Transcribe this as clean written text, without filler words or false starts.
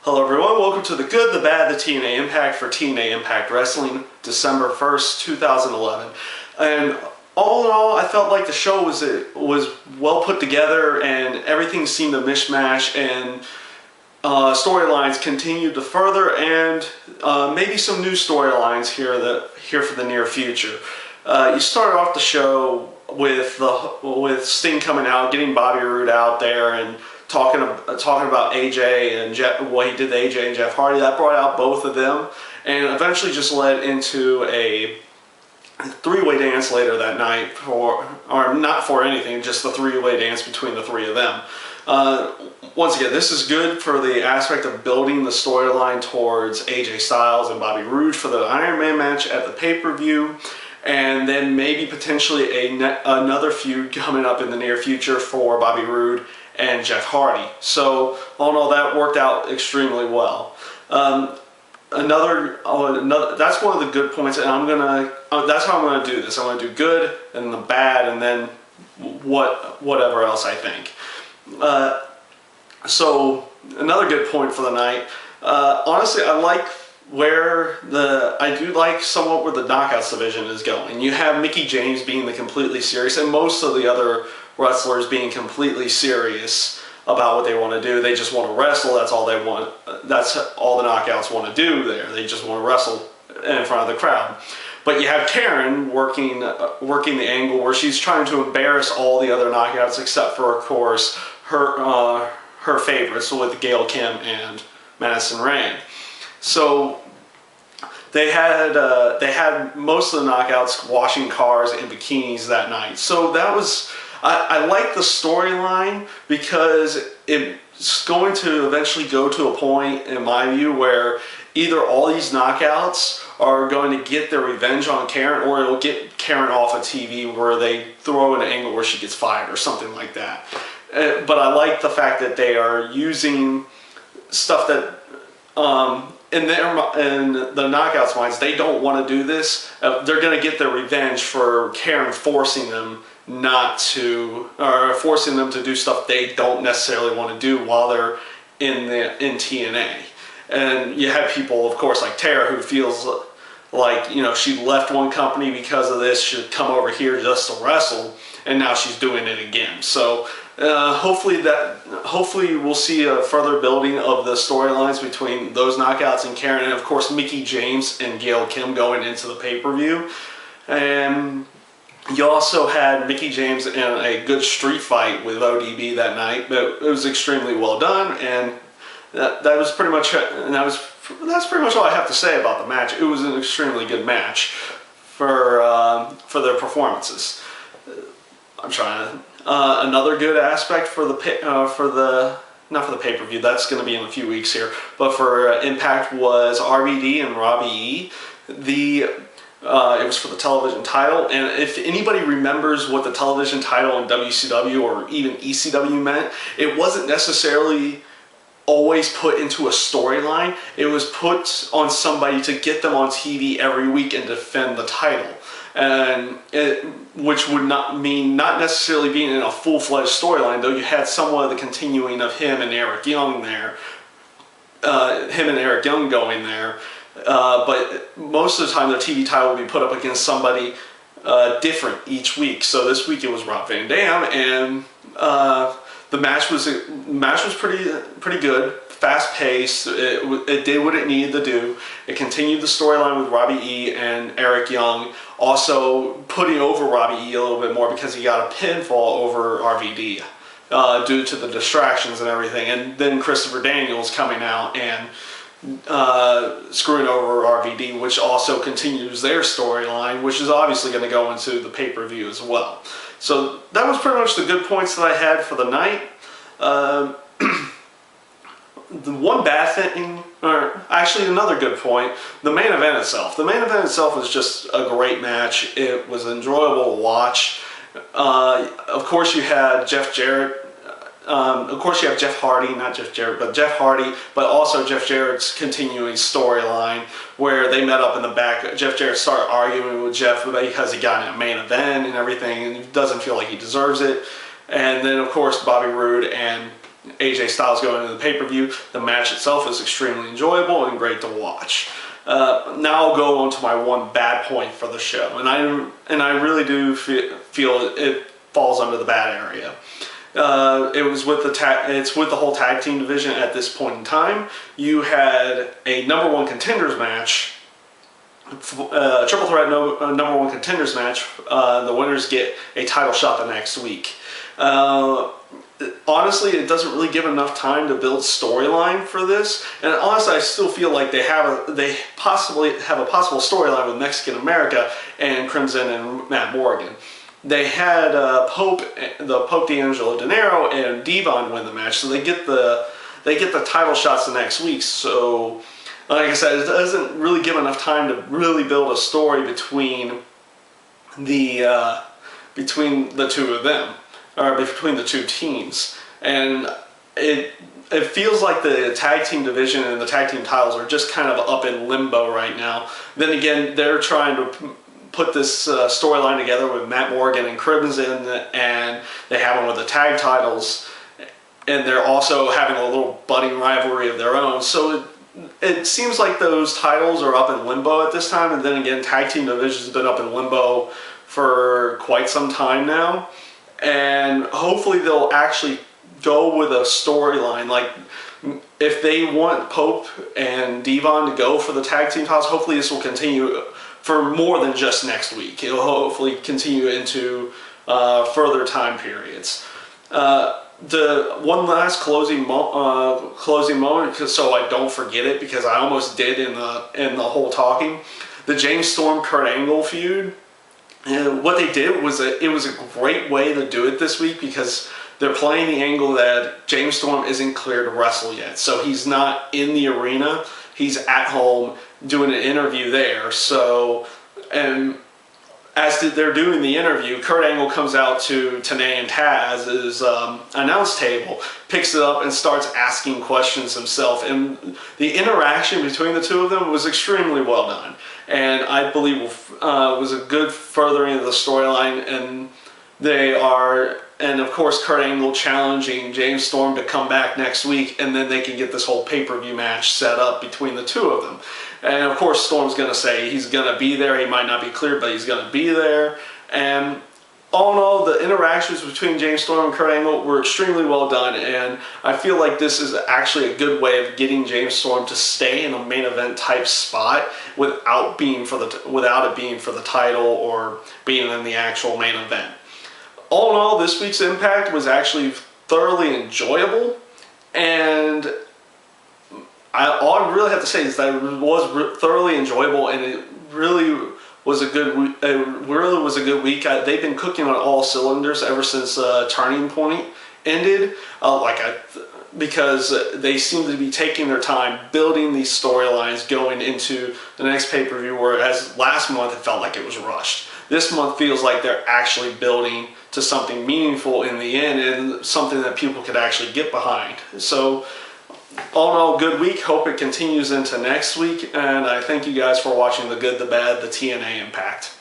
Hello everyone, welcome to The Good, The Bad, The TNA Impact for TNA Impact Wrestling, December 1st, 2011. And all in all, I felt like the show was well put together and everything seemed a mishmash, and storylines continued to further, and maybe some new storylines here for the near future. You started off the show with Sting coming out, getting Bobby Roode out there, and talking about AJ and what he did to AJ and Jeff Hardy. That brought out both of them, and eventually just led into a three-way dance later that night or not for anything, just the three-way dance between the three of them. Once again, this is good for the aspect of building the storyline towards AJ Styles and Bobby Roode for the Iron Man match at the pay-per-view, and then maybe potentially another feud coming up in the near future for Bobby Roode and Jeff Hardy. So all in all, that worked out extremely well. That's one of the good points, and that's how I'm gonna do this. I'm gonna do good and the bad, and then whatever else I think. So another good point for the night. Honestly, I do like somewhat where the Knockouts division is going. You have Mickie James being the completely serious, and most of the other wrestlers being completely serious about what they want to do. They just want to wrestle. That's all they want. That's all the Knockouts want to do there. They just want to wrestle in front of the crowd. But you have Karen working the angle where she's trying to embarrass all the other Knockouts except for, of course, her favorites with Gail Kim and Madison Rayne. So they had most of the Knockouts washing cars in bikinis that night. So that was, I like the storyline because it's going to eventually go to a point, in my view, where either all these Knockouts are going to get their revenge on Karen, or it'll get Karen off of TV where they throw an angle where she gets fired or something like that. But I like the fact that they are using stuff that in the Knockouts' minds, they don't want to do this. They're going to get their revenge for Karen forcing them forcing them to do stuff they don't necessarily want to do while they're in TNA. And you have people, of course, like Tara, who feels like, you know, she left one company because of this, should come over here just to wrestle, and now she's doing it again. So hopefully we'll see a further building of the storylines between those Knockouts and Karen, and of course Mickie James and Gail Kim going into the pay-per-view. And you also had Mickie James in a good street fight with ODB that night, but it was extremely well done, and that's pretty much all I have to say about the match. It was an extremely good match for their performances. I'm trying to. Another good aspect for not for the pay-per-view, that's going to be in a few weeks here, but for Impact was RVD and Robbie E. It was for the television title, and if anybody remembers what the television title in WCW or even ECW meant, it wasn't necessarily always put into a storyline. It was put on somebody to get them on TV every week and defend the title. And which would not necessarily being in a full-fledged storyline, though you had somewhat of the continuing of him and Eric Young there, going there. But most of the time the TV title would be put up against somebody different each week. So this week it was Rob Van Dam, and the match was pretty good, fast-paced. It did what it needed to do. It continued the storyline with Robbie E. and Eric Young, also putting over Robbie E. a little bit more because he got a pinfall over RVD due to the distractions and everything. And then Christopher Daniels coming out and screwing over RVD, which also continues their storyline, which is obviously going to go into the pay-per-view as well. So that was pretty much the good points that I had for the night. The one bad thing, or actually another good point, the main event itself. The main event itself was just a great match. It was enjoyable to watch. Of course you had Jeff Jarrett. Of course you have Jeff Hardy, not Jeff Jarrett, but Jeff Hardy, but also Jeff Jarrett's continuing storyline where they met up in the back. Jeff Jarrett started arguing with Jeff because he got in a main event and everything, and he doesn't feel like he deserves it. And then of course Bobby Roode and AJ Styles going into the pay-per-view. The match itself is extremely enjoyable and great to watch. Now I'll go on to my one bad point for the show, and I really do feel it falls under the bad area. It's with the whole tag team division at this point in time. You had a number one contenders match, triple threat number one contenders match. The winners get a title shot the next week. Honestly, it doesn't really give enough time to build storyline for this, and honestly, I still feel like they possibly have a possible storyline with Mexican America and Crimson and Matt Morgan. They had Pope D'Angelo Dinero and Devon win the match, so they get the title shots the next week. So, like I said, it doesn't really give enough time to really build a story between the two of them, or between the two teams, and it feels like the tag team division and the tag team titles are just kind of up in limbo right now. Then again, they're trying to put this storyline together with Matt Morgan and Crimson, and they have them with the tag titles, and they're also having a little budding rivalry of their own. So it seems like those titles are up in limbo at this time, and then again, tag team division has been up in limbo for quite some time now, and hopefully they'll actually go with a storyline. Like, if they want Pope and Devon to go for the tag team titles, hopefully this will continue for more than just next week. It'll hopefully continue into further time periods. The one last closing moment, so I don't forget it, because I almost did in the whole talking. The James Storm Kurt Angle feud. And what they did was it was a great way to do it this week, because they're playing the angle that James Storm isn't clear to wrestle yet. So he's not in the arena. He's at home doing an interview there. So, and as they're doing the interview, Kurt Angle comes out to TNA and Taz's announce table, picks it up, and starts asking questions himself. And the interaction between the two of them was extremely well done, and I believe was a good furthering of the storyline. And of course, Kurt Angle challenging James Storm to come back next week, and then they can get this whole pay-per-view match set up between the two of them. And of course, Storm's going to say he's going to be there. He might not be cleared, but he's going to be there. And all in all, the interactions between James Storm and Kurt Angle were extremely well done, and I feel like this is actually a good way of getting James Storm to stay in a main event type spot without it being for the title or being in the actual main event. All in all, this week's Impact was actually thoroughly enjoyable, and all I really have to say is that it was thoroughly enjoyable, and it really was a good week. They've been cooking on all cylinders ever since Turning Point ended, because they seem to be taking their time building these storylines going into the next pay-per-view, whereas last month it felt like it was rushed. This month feels like they're actually building to something meaningful in the end, and something that people could actually get behind. So, all in all, good week. Hope it continues into next week, and I thank you guys for watching The Good, the Bad, the TNA Impact.